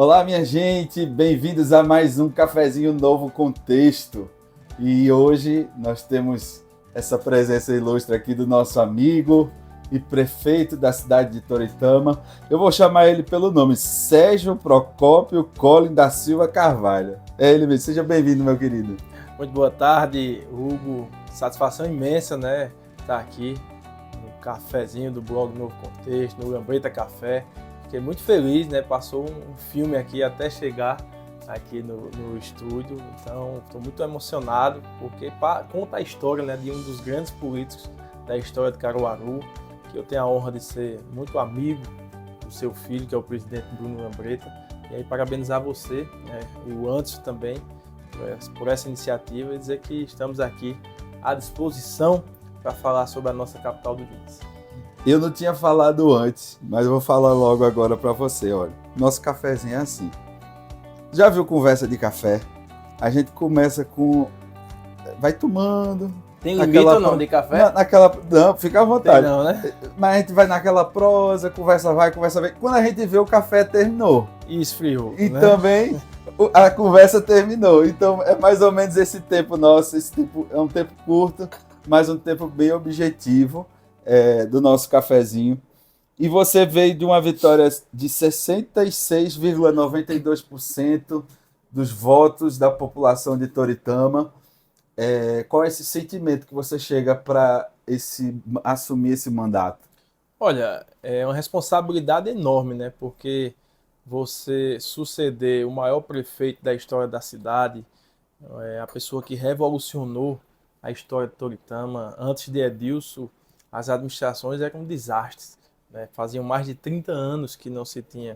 Olá, minha gente, bem-vindos a mais um Cafezinho Novo Contexto. E hoje nós temos essa presença ilustre aqui do nosso amigo e prefeito da cidade de Toritama. Eu vou chamar ele pelo nome, Sérgio Procópio Collin da Silva Carvalho. É ele mesmo, seja bem-vindo, meu querido. Muito boa tarde, Hugo. Satisfação imensa, né? Estar aqui no cafezinho do blog Novo Contexto, no Lambreta Café. Fiquei muito feliz, né? Passou um filme aqui até chegar aqui no estúdio. Então, estou muito emocionado porque conta a história, né, de um dos grandes políticos da história de Caruaru, que eu tenho a honra de ser muito amigo do seu filho, que é o presidente Bruno Lambreta. E aí, parabenizar você, né, o Anderson também, por essa iniciativa e dizer que estamos aqui à disposição para falar sobre a nossa capital do jeans. Eu não tinha falado antes, mas eu vou falar logo agora para você, olha. Nosso cafezinho é assim. Já viu conversa de café? A gente começa com... vai tomando... Tem limite ou não de café? Não, fica à vontade. Tem não, né? Mas a gente vai naquela prosa, conversa vai, conversa vem. Quando a gente vê, o café terminou. E esfriou, E né? também a conversa terminou. Então é mais ou menos esse tempo nosso. Esse tempo é um tempo curto, mas um tempo bem objetivo do nosso cafezinho. E você veio de uma vitória de 66,92% dos votos da população de Toritama. Qual é esse sentimento que você chega para assumir esse mandato? Olha, é uma responsabilidade enorme, né? Porque você suceder o maior prefeito da história da cidade, a pessoa que revolucionou a história de Toritama. Antes de Edilson, as administrações eram desastres, né? Faziam mais de 30 anos que não se tinha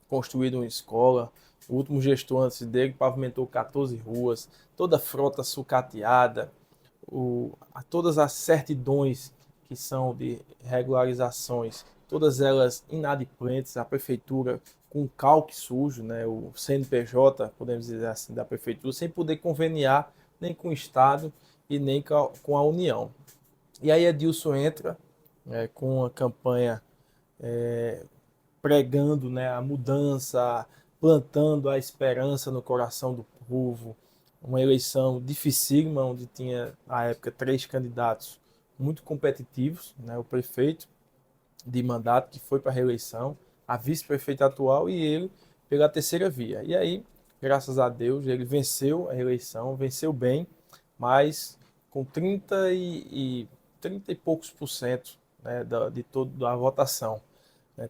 construído uma escola. O último gestor antes dele pavimentou 14 ruas, toda a frota sucateada, todas as certidões que são de regularizações, todas elas inadimplentes, a prefeitura com calque sujo, né, o CNPJ, podemos dizer assim, da prefeitura, sem poder conveniar nem com o Estado e nem com a União. E aí Edilson entra com uma campanha pregando, né, a mudança, plantando a esperança no coração do povo. Uma eleição dificílima, onde tinha, na época, 3 candidatos muito competitivos, né, o prefeito de mandato, que foi para a reeleição, a vice-prefeita atual e ele pela terceira via. E aí, graças a Deus, ele venceu a eleição, venceu bem, mas com 30 e poucos por cento, né, de toda a votação.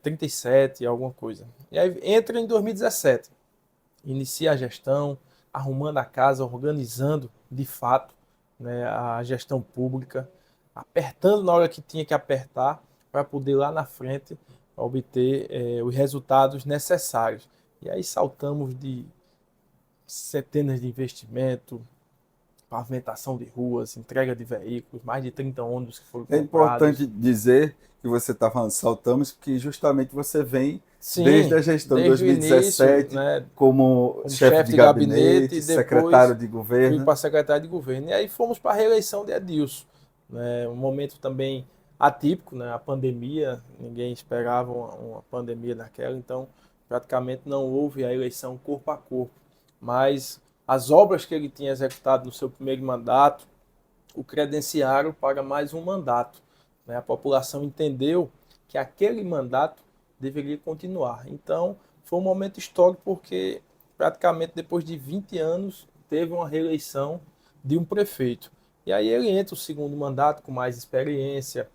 37, alguma coisa. E aí entra em 2017, inicia a gestão, arrumando a casa, organizando de fato, né, a gestão pública, apertando na hora que tinha que apertar para poder lá na frente obter os resultados necessários. E aí saltamos de centenas de investimentos, pavimentação de ruas, entrega de veículos, mais de 30 ônibus que foram É comprados. importante dizer que você está falando saltamos, porque justamente você vem desde Sim, a gestão de desde o início, 2017 né, como como chefe chefe de de gabinete gabinete, e secretário depois de fui governo. para secretário de governo. E aí fomos para a reeleição de Edilson, né, um momento também atípico, né, a pandemia, ninguém esperava uma pandemia naquela, então praticamente não houve a eleição corpo a corpo. Mas as obras que ele tinha executado no seu primeiro mandato o credenciaram para mais um mandato, né? A população entendeu que aquele mandato deveria continuar. Então, foi um momento histórico porque praticamente depois de 20 anos teve uma reeleição de um prefeito. E aí ele entra o segundo mandato com mais experiência,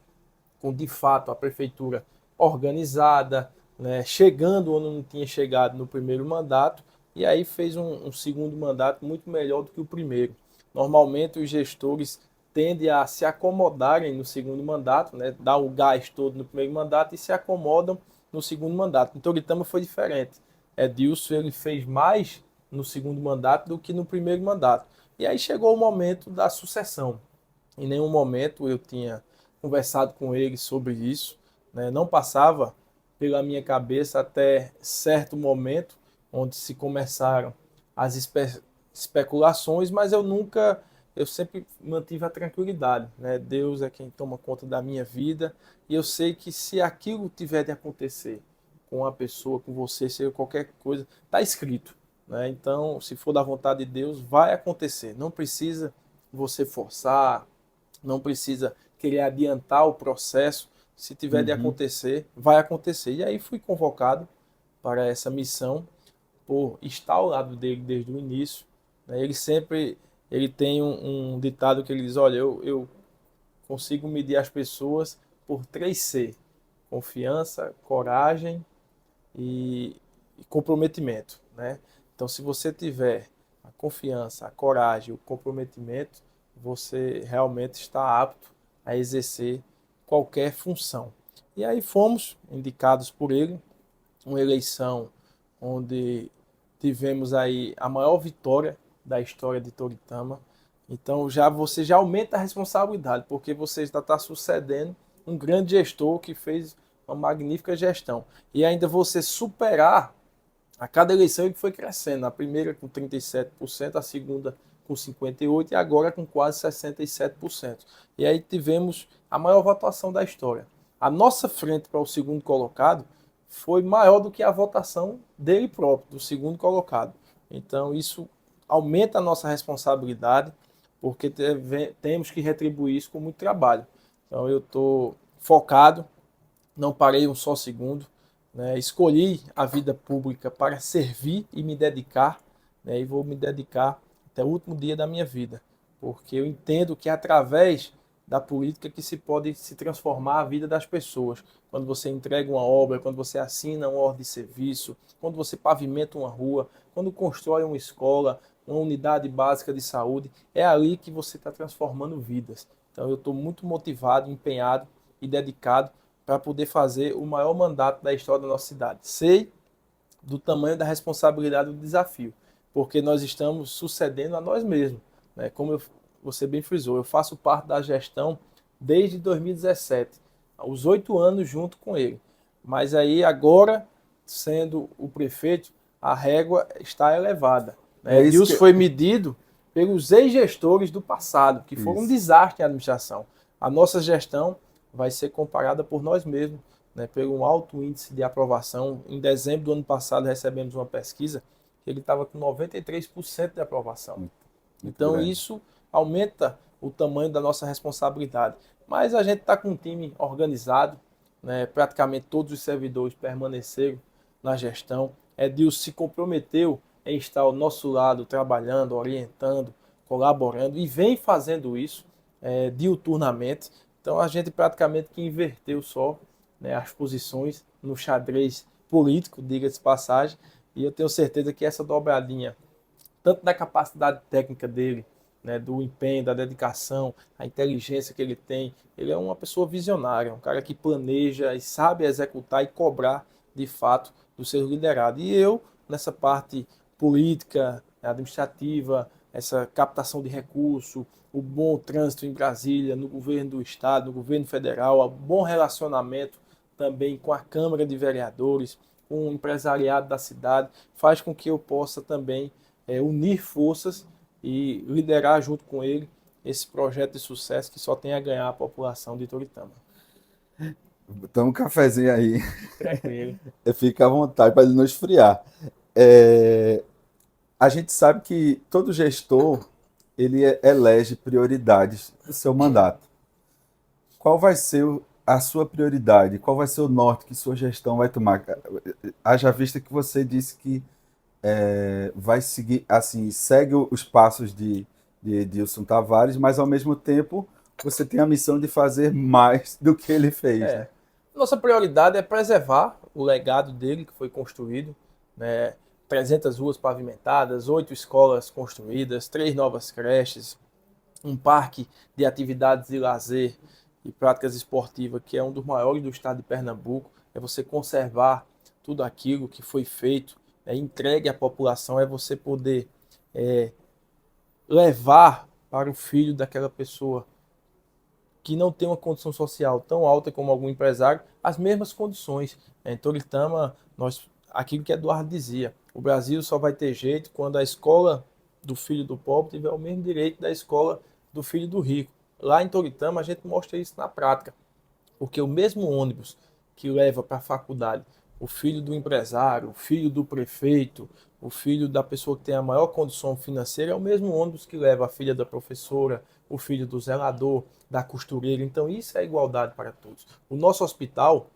com de fato a prefeitura organizada, né, chegando onde não tinha chegado no primeiro mandato, e aí fez um segundo mandato muito melhor do que o primeiro. Normalmente os gestores tendem a se acomodarem no segundo mandato, né, dar o gás todo no primeiro mandato e se acomodam no segundo mandato. Em Toritama foi diferente. Edilson ele fez mais no segundo mandato do que no primeiro mandato. E aí chegou o momento da sucessão. Em nenhum momento eu tinha conversado com ele sobre isso, né? Não passava pela minha cabeça até certo momento, onde se começaram as especulações, mas eu sempre mantive a tranquilidade, né? Deus é quem toma conta da minha vida e eu sei que se aquilo tiver de acontecer com a pessoa, com você, seja qualquer coisa, está escrito, né? Então, se for da vontade de Deus, vai acontecer. Não precisa você forçar, não precisa querer adiantar o processo. Se tiver de Uhum. acontecer, vai acontecer. E aí fui convocado para essa missão por estar ao lado dele desde o início, né? Ele tem um ditado que ele diz, olha, eu consigo medir as pessoas por 3C: confiança, coragem e comprometimento, né? Então, se você tiver a confiança, a coragem, o comprometimento, você realmente está apto a exercer qualquer função. E aí fomos indicados por ele, uma eleição onde tivemos aí a maior vitória da história de Toritama. Então você já aumenta a responsabilidade, porque você está sucedendo um grande gestor que fez uma magnífica gestão. E ainda você superar a cada eleição ele foi crescendo. A primeira com 37%, a segunda com 58% e agora com quase 67%. E aí tivemos a maior votação da história. A nossa frente para o segundo colocado foi maior do que a votação dele próprio, do segundo colocado. Então isso aumenta a nossa responsabilidade, porque temos que retribuir isso com muito trabalho. Então eu estou focado, não parei um só segundo, né? Escolhi a vida pública para servir e me dedicar, né? E vou me dedicar até o último dia da minha vida, porque eu entendo que é através da política que se pode se transformar a vida das pessoas. Quando você entrega uma obra, quando você assina uma ordem de serviço, quando você pavimenta uma rua, quando constrói uma escola, uma unidade básica de saúde, é ali que você está transformando vidas. Então eu estou muito motivado, empenhado e dedicado para poder fazer o maior mandato da história da nossa cidade. Sei do tamanho da responsabilidade do desafio, porque nós estamos sucedendo a nós mesmos, né? Você bem frisou, eu faço parte da gestão desde 2017, aos 8 anos junto com ele. Mas aí agora, sendo o prefeito, a régua está elevada, né? É isso Edilson que. foi medido pelos ex-gestores do passado, que foram um Isso. desastre em administração. A nossa gestão vai ser comparada por nós mesmos, né, pelo alto índice de aprovação. Em dezembro do ano passado recebemos uma pesquisa que ele estava com 93% de aprovação. Muito, muito Então grande. isso aumenta o tamanho da nossa responsabilidade. Mas a gente está com um time organizado, né, praticamente todos os servidores permaneceram na gestão. Edilson se comprometeu em estar ao nosso lado, trabalhando, orientando, colaborando e vem fazendo isso diuturnamente. Então a gente praticamente que inverteu só, né, as posições no xadrez político, diga-se de passagem, e eu tenho certeza que essa dobradinha, tanto da capacidade técnica dele, né, do empenho, da dedicação, a inteligência que ele tem, ele é uma pessoa visionária, um cara que planeja e sabe executar e cobrar de fato do seu liderado. E eu, nessa parte política, administrativa, essa captação de recursos, o bom trânsito em Brasília, no governo do estado, no governo federal, o bom relacionamento também com a Câmara de Vereadores, com o empresariado da cidade, faz com que eu possa também unir forças e liderar junto com ele esse projeto de sucesso que só tem a ganhar a população de Toritama. Toma um cafezinho aí. Tranquilo. Fica à vontade para ele não esfriar. É, a gente sabe que todo gestor ele elege prioridades do seu mandato. Qual vai ser a sua prioridade? Qual vai ser o norte que sua gestão vai tomar? Haja vista que você disse que vai seguir, assim, segue os passos de Edilson Tavares, mas ao mesmo tempo você tem a missão de fazer mais do que ele fez, né? Nossa prioridade é preservar o legado dele que foi construído, né? 300 ruas pavimentadas, 8 escolas construídas, 3 novas creches, um parque de atividades de lazer e práticas esportivas que é um dos maiores do estado de Pernambuco. É você conservar tudo aquilo que foi feito, entregue à população, é você poder levar para o filho daquela pessoa que não tem uma condição social tão alta como algum empresário, as mesmas condições. Em Toritama, aquilo que Eduardo dizia, o Brasil só vai ter jeito quando a escola do filho do pobre tiver o mesmo direito da escola do filho do rico. Lá em Toritama, a gente mostra isso na prática, porque o mesmo ônibus que leva para a faculdade o filho do empresário, o filho do prefeito, o filho da pessoa que tem a maior condição financeira, é o mesmo ônibus que leva a filha da professora, o filho do zelador, da costureira. Então isso é igualdade para todos. O nosso hospital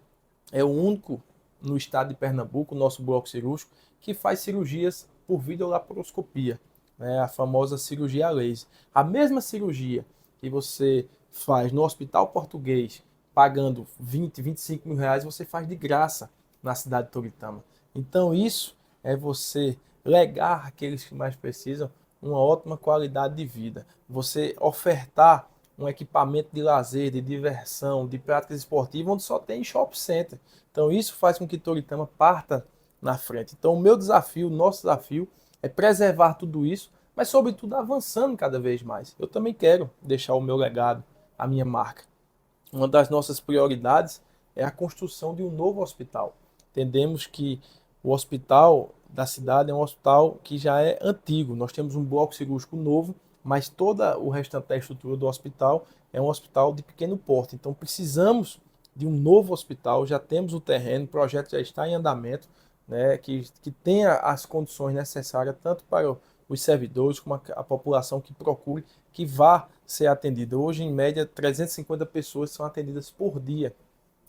é o único no estado de Pernambuco, o nosso bloco cirúrgico, que faz cirurgias por videolaparoscopia, né? A famosa cirurgia a laser. A mesma cirurgia que você faz no Hospital Português, pagando 20, 25 mil reais, você faz de graça na cidade de Toritama. Então isso é você legar àqueles que mais precisam uma ótima qualidade de vida. Você ofertar um equipamento de lazer, de diversão, de práticas esportivas, onde só tem shopping center. Então isso faz com que Toritama parta na frente. Então o meu desafio, o nosso desafio, é preservar tudo isso, mas sobretudo avançando cada vez mais. Eu também quero deixar o meu legado, a minha marca. Uma das nossas prioridades é a construção de um novo hospital. Entendemos que o hospital da cidade é um hospital que já é antigo. Nós temos um bloco cirúrgico novo, mas toda o restante da estrutura do hospital é um hospital de pequeno porte. Então precisamos de um novo hospital, já temos o terreno, o projeto já está em andamento, né, que tenha as condições necessárias tanto para os servidores como a população que procure, que vá ser atendida. Hoje, em média, 350 pessoas são atendidas por dia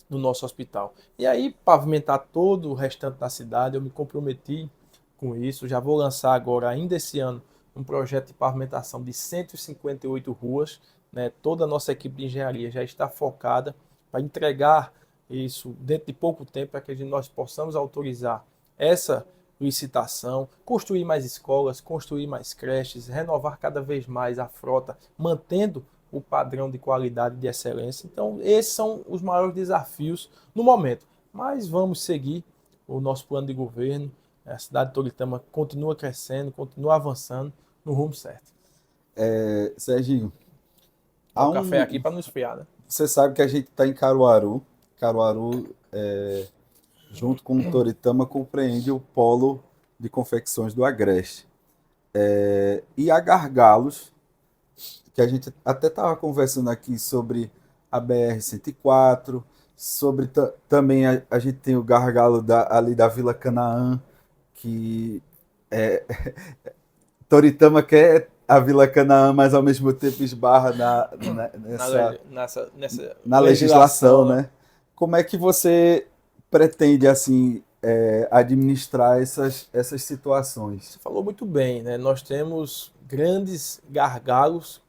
no nosso hospital. E aí, pavimentar todo o restante da cidade, eu me comprometi com isso. Já vou lançar agora, ainda esse ano, um projeto de pavimentação de 158 ruas. Né? Toda a nossa equipe de engenharia já está focada para entregar isso dentro de pouco tempo, para que nós possamos autorizar essa licitação, construir mais escolas, construir mais creches, renovar cada vez mais a frota, mantendo o padrão de qualidade e de excelência. Então, esses são os maiores desafios no momento. Mas vamos seguir o nosso plano de governo. A cidade de Toritama continua crescendo, continua avançando no rumo certo. Serginho, Dá um café aqui para não esfriar, né? Você sabe que a gente está em Caruaru. Caruaru, junto com o Toritama, compreende o polo de confecções do Agreste. E há gargalos, que a gente até estava conversando aqui sobre a BR-104, sobre também a gente tem o gargalo ali da Vila Canaã, que é, Toritama quer a Vila Canaã, mas ao mesmo tempo esbarra na legislação, né? Como é que você pretende assim administrar essas situações? Você falou muito bem, né? Nós temos grandes gargalos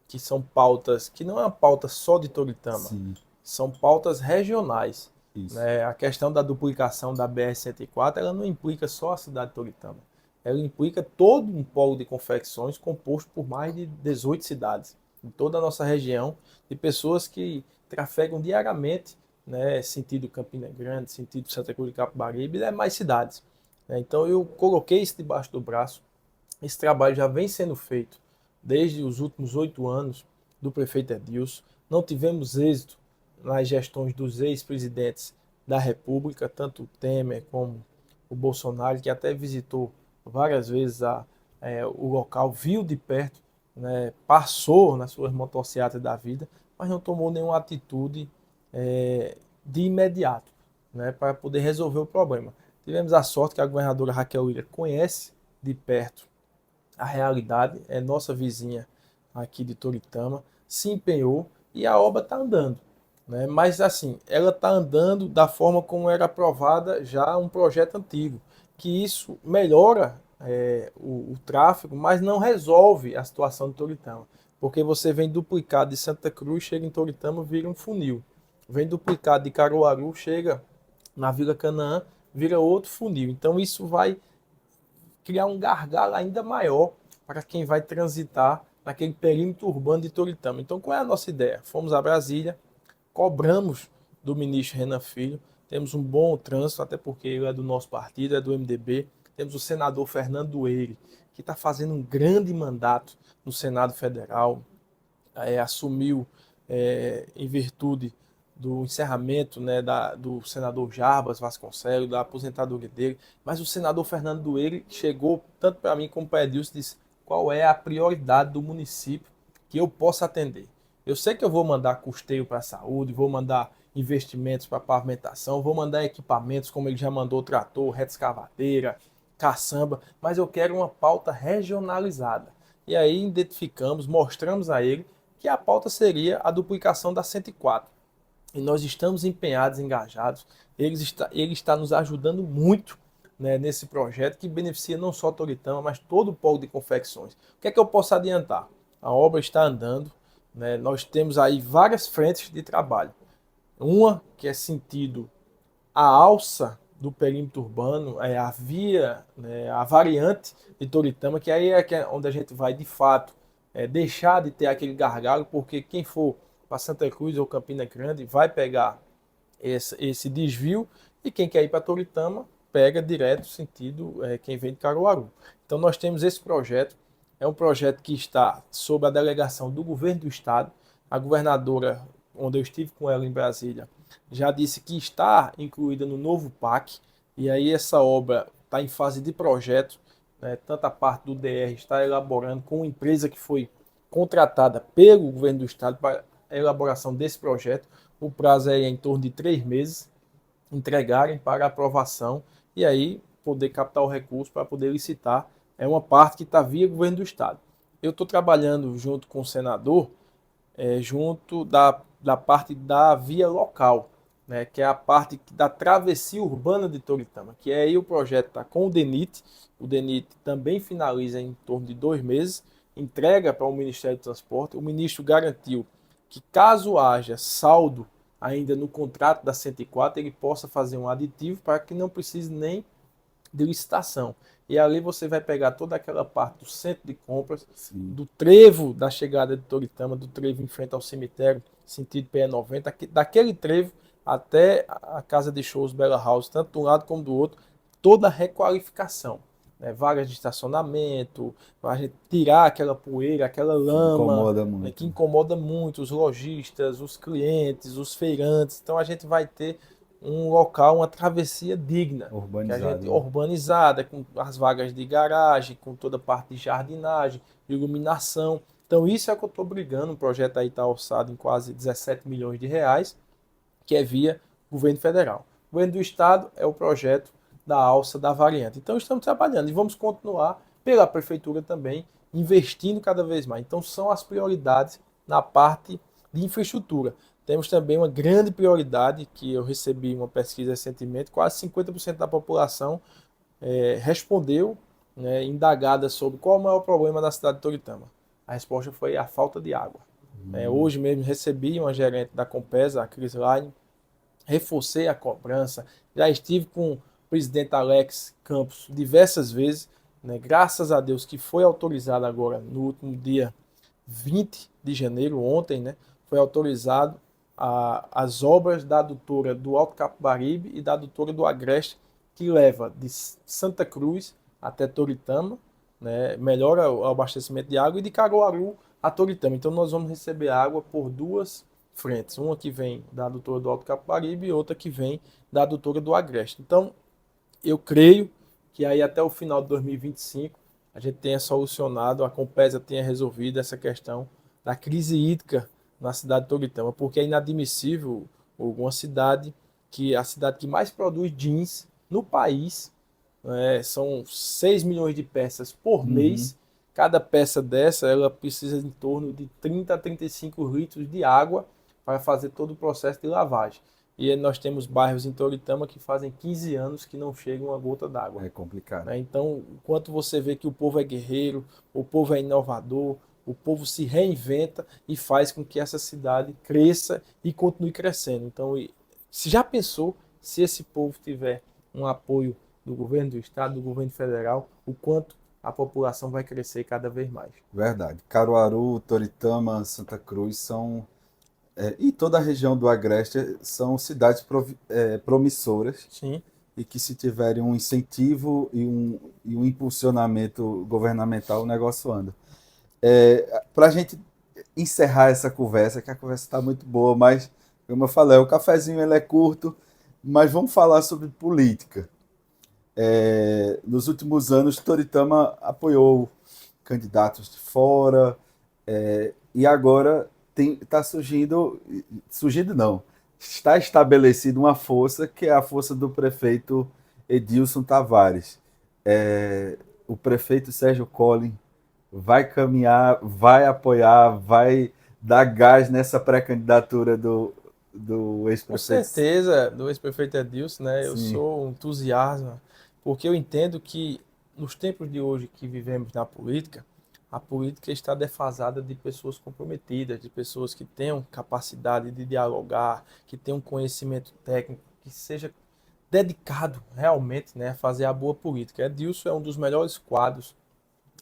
que são pautas, que não é uma pauta só de Toritama, Sim, são pautas regionais. isso. Né? A questão da duplicação da BR-104, ela não implica só a cidade de Toritama, ela implica todo um polo de confecções composto por mais de 18 cidades, em toda a nossa região, de pessoas que trafegam diariamente, né, sentido Campina Grande, sentido Santa Cruz de Capibaribe e demais cidades. Então eu coloquei isso debaixo do braço. Esse trabalho já vem sendo feito desde os últimos 8 anos do prefeito Edilson. Não tivemos êxito nas gestões dos ex-presidentes da República, tanto o Temer como o Bolsonaro, que até visitou várias vezes o local, viu de perto, né, passou nas suas motocicletas da vida, mas não tomou nenhuma atitude de imediato, né, para poder resolver o problema. Tivemos a sorte que a governadora Raquel Lira conhece de perto a realidade, é nossa vizinha aqui de Toritama, se empenhou e a obra está andando. Né? Mas assim, ela está andando da forma como era aprovada já um projeto antigo, que isso melhora o tráfego, mas não resolve a situação de Toritama. Porque você vem duplicado de Santa Cruz, chega em Toritama, vira um funil. Vem duplicado de Caruaru, chega na Vila Canaã, vira outro funil. Então isso vai criar um gargalo ainda maior para quem vai transitar naquele perímetro urbano de Toritama. Então qual é a nossa ideia? Fomos a Brasília, cobramos do ministro Renan Filho, temos um bom trânsito, até porque ele é do nosso partido, é do MDB. Temos o senador Fernando Eire, que está fazendo um grande mandato no Senado Federal, assumiu em virtude do encerramento, né, do senador Jarbas Vasconcelos, da aposentadoria dele, mas o senador Fernando Eire chegou, tanto para mim como para Edilson, e disse qual é a prioridade do município que eu possa atender. Eu sei que eu vou mandar custeio para a saúde, vou mandar investimentos para pavimentação, vou mandar equipamentos, como ele já mandou trator, reta-escavadeira, caçamba, mas eu quero uma pauta regionalizada. E aí identificamos, mostramos a ele que a pauta seria a duplicação da 104. E nós estamos empenhados, engajados. Ele está nos ajudando muito, né, nesse projeto que beneficia não só Toritama, mas todo o polo de confecções. O que é que eu posso adiantar? A obra está andando, né, nós temos aí várias frentes de trabalho. Uma que é sentido a alça do perímetro urbano, é a via, né, a variante de Toritama, que aí é onde a gente vai de fato deixar de ter aquele gargalo, porque quem for para Santa Cruz ou Campina Grande vai pegar esse desvio, e quem quer ir para Toritama pega direto sentido quem vem de Caruaru. Então nós temos esse projeto, é um projeto que está sob a delegação do governo do estado. A governadora, onde eu estive com ela em Brasília, já disse que está incluída no novo PAC, e aí essa obra está em fase de projeto, né? Tanta parte do DR está elaborando com uma empresa que foi contratada pelo governo do estado para a elaboração desse projeto. O prazo é em torno de 3 meses, entregarem para aprovação e aí poder captar o recurso para poder licitar. É uma parte que está via governo do estado. Eu estou trabalhando junto com o senador, junto da parte da via local, né, que é a parte da travessia urbana de Toritama, que aí o projeto está com o DENIT. O DENIT também finaliza em torno de 2 meses, entrega para o Ministério do Transporte. O ministro garantiu que caso haja saldo ainda no contrato da 104, ele possa fazer um aditivo para que não precise nem de licitação. E ali você vai pegar toda aquela parte do centro de compras, sim, do trevo da chegada de Toritama, do trevo em frente ao cemitério, sentido PE90, daquele trevo até a casa de shows Bella House, tanto de um lado como do outro, toda a requalificação. Né, vagas de estacionamento, para a gente tirar aquela poeira, aquela lama que incomoda muito os lojistas, os clientes, os feirantes. Então a gente vai ter um local, uma travessia digna, urbanizada, com as vagas de garagem, com toda a parte de jardinagem, iluminação. Então isso é o que eu estou brigando. O projeto aí está orçado em quase 17 milhões de reais, que é via governo federal. O governo do estado é o projeto da alça da variante. Então estamos trabalhando e vamos continuar pela prefeitura também, investindo cada vez mais. Então são as prioridades na parte de infraestrutura. Temos também uma grande prioridade, que eu recebi uma pesquisa recentemente, quase 50% da população respondeu, né, indagada sobre qual é o maior problema da cidade de Toritama. A resposta foi a falta de água. Hoje mesmo recebi uma gerente da Compesa, a Cris Line, reforcei a cobrança, já estive com o presidente Alex Campos diversas vezes, né, graças a Deus que foi autorizado agora no último dia 20 de janeiro, ontem, né, foi autorizado as obras da adutora do Alto Capibaribe e da adutora do Agreste, que leva de Santa Cruz até Toritama, né, melhora o abastecimento de água, e de Caruaru a Toritama. Então nós vamos receber água por duas frentes, uma que vem da adutora do Alto Capibaribe e outra que vem da adutora do Agreste. Então eu creio que aí até o final de 2025 a gente tenha solucionado, a Compesa tenha resolvido essa questão da crise hídrica na cidade de Toritama, porque é inadmissível alguma cidade, que a cidade que mais produz jeans no país, são 6 milhões de peças por mês. Cada peça dessa ela precisa em torno de 30 a 35 litros de água para fazer todo o processo de lavagem. E nós temos bairros em Toritama que fazem 15 anos que não chega uma gota d'água. É complicado. Então, enquanto você vê que o povo é guerreiro, o povo é inovador, o povo se reinventa e faz com que essa cidade cresça e continue crescendo. Então, se já pensou, se esse povo tiver um apoio do governo do estado, do governo federal, o quanto a população vai crescer cada vez mais. Verdade. Caruaru, Toritama, Santa Cruz são... e toda a região do Agreste são cidades promissoras. Sim. E que, se tiverem um incentivo e um impulsionamento governamental, o negócio anda. Para a gente encerrar essa conversa, que a conversa está muito boa, mas, como eu falei, o cafezinho ele é curto, mas vamos falar sobre política. Nos últimos anos, Toritama apoiou candidatos de fora, e agora está surgindo não, está estabelecida uma força, que é a força do prefeito Edilson Tavares. O prefeito Sérgio Colli vai caminhar, vai apoiar, vai dar gás nessa pré-candidatura do Com ex-prefeito. certeza, do ex-prefeito Edilson, né? Eu Sim. sou um entusiasta, porque eu entendo que nos tempos de hoje que vivemos na política, a política está defasada de pessoas comprometidas, de pessoas que tenham capacidade de dialogar, que tenham conhecimento técnico, que seja dedicado realmente, né, a fazer a boa política. Edilson é um dos melhores quadros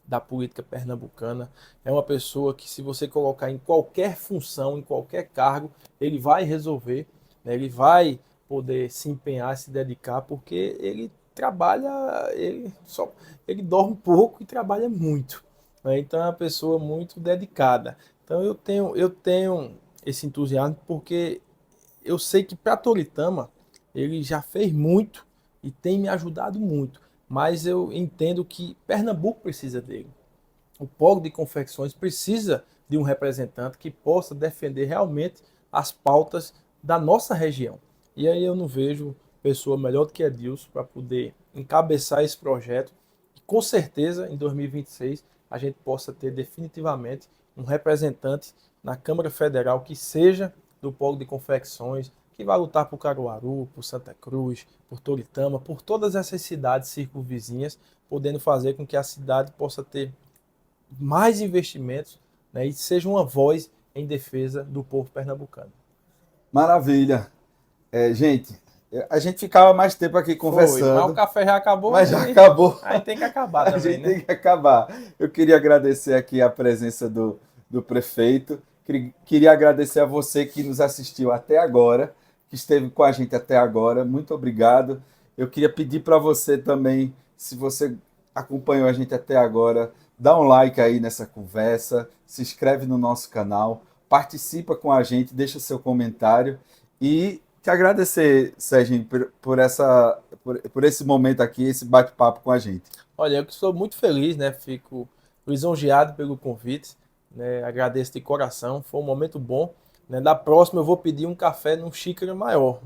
da política pernambucana. É uma pessoa que, se você colocar em qualquer função, em qualquer cargo, ele vai resolver, né? Ele vai poder se empenhar, se dedicar, porque ele trabalha, ele dorme pouco e trabalha muito, né? Então é uma pessoa muito dedicada. Então eu tenho esse entusiasmo porque eu sei que para Toritama ele já fez muito e tem me ajudado muito, mas eu entendo que Pernambuco precisa dele. O polo de confecções precisa de um representante que possa defender realmente as pautas da nossa região. E aí eu não vejo pessoa melhor do que Edilson para poder encabeçar esse projeto. E com certeza, em 2026, a gente possa ter definitivamente um representante na Câmara Federal que seja do polo de confecções, que vai lutar por Caruaru, por Santa Cruz, por Toritama, por todas essas cidades circunvizinhas, podendo fazer com que a cidade possa ter mais investimentos, né, e seja uma voz em defesa do povo pernambucano. Maravilha. Gente, a gente ficava mais tempo aqui Foi, mas o conversando, café já acabou, mas já acabou. aí tem que acabar A também, gente né? tem que acabar. Eu queria agradecer aqui a presença do prefeito. Queria agradecer a você que nos assistiu até agora, que esteve com a gente até agora. Muito obrigado. Eu queria pedir para você também, se você acompanhou a gente até agora, dá um like aí nessa conversa, se inscreve no nosso canal, participa com a gente, deixa seu comentário e te agradecer, Serginho, por esse momento aqui, esse bate-papo com a gente. Olha, eu que sou muito feliz, né? Fico lisonjeado pelo convite, né? Agradeço de coração, foi um momento bom. Né? Da próxima eu vou pedir um café num xícara maior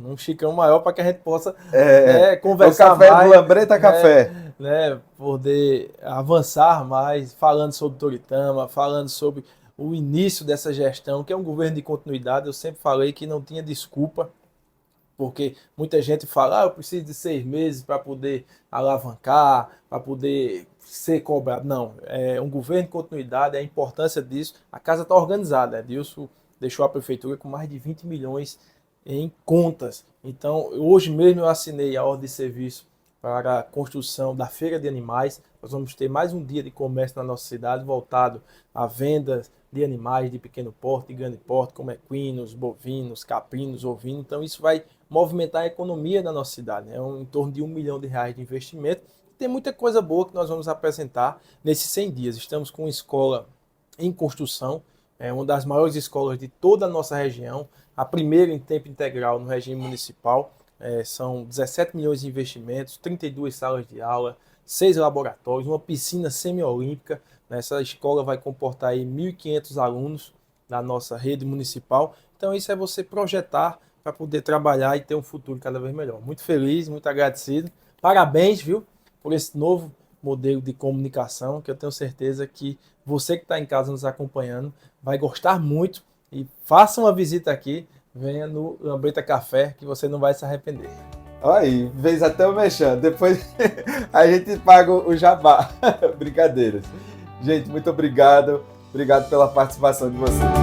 para que a gente possa, né, conversar o café mais, do Lambreta né, Café. né, poder avançar mais, falando sobre Toritama, falando sobre o início dessa gestão, que é um governo de continuidade. Eu sempre falei que não tinha desculpa, porque muita gente fala, eu preciso de 6 meses para poder alavancar, para poder ser cobrado. Não, é um governo de continuidade, é a importância disso. A casa está organizada, Edilson deixou a prefeitura com mais de 20 milhões em contas. Então, hoje mesmo eu assinei a ordem de serviço para a construção da Feira de Animais. Nós vamos ter mais um dia de comércio na nossa cidade voltado a vendas de animais de pequeno porte e grande porte, como equinos, bovinos, caprinos, ovinos. Então, isso vai movimentar a economia da nossa cidade. É em torno de R$ 1 milhão de investimento. Tem muita coisa boa que nós vamos apresentar nesses 100 dias. Estamos com uma escola em construção, é uma das maiores escolas de toda a nossa região, a primeira em tempo integral no regime municipal. São 17 milhões de investimentos, 32 salas de aula, 6 laboratórios, uma piscina semiolímpica. Essa escola vai comportar aí 1.500 alunos da nossa rede municipal. Então isso é você projetar para poder trabalhar e ter um futuro cada vez melhor. Muito feliz, muito agradecido. Parabéns, viu, por esse novo modelo de comunicação, que eu tenho certeza que você que está em casa nos acompanhando vai gostar muito. E faça uma visita aqui, venha no Lambreta Café, que você não vai se arrepender. Olha aí, fez até o mexão. Depois a gente paga o jabá. Brincadeiras. Gente, muito obrigado. Obrigado pela participação de vocês.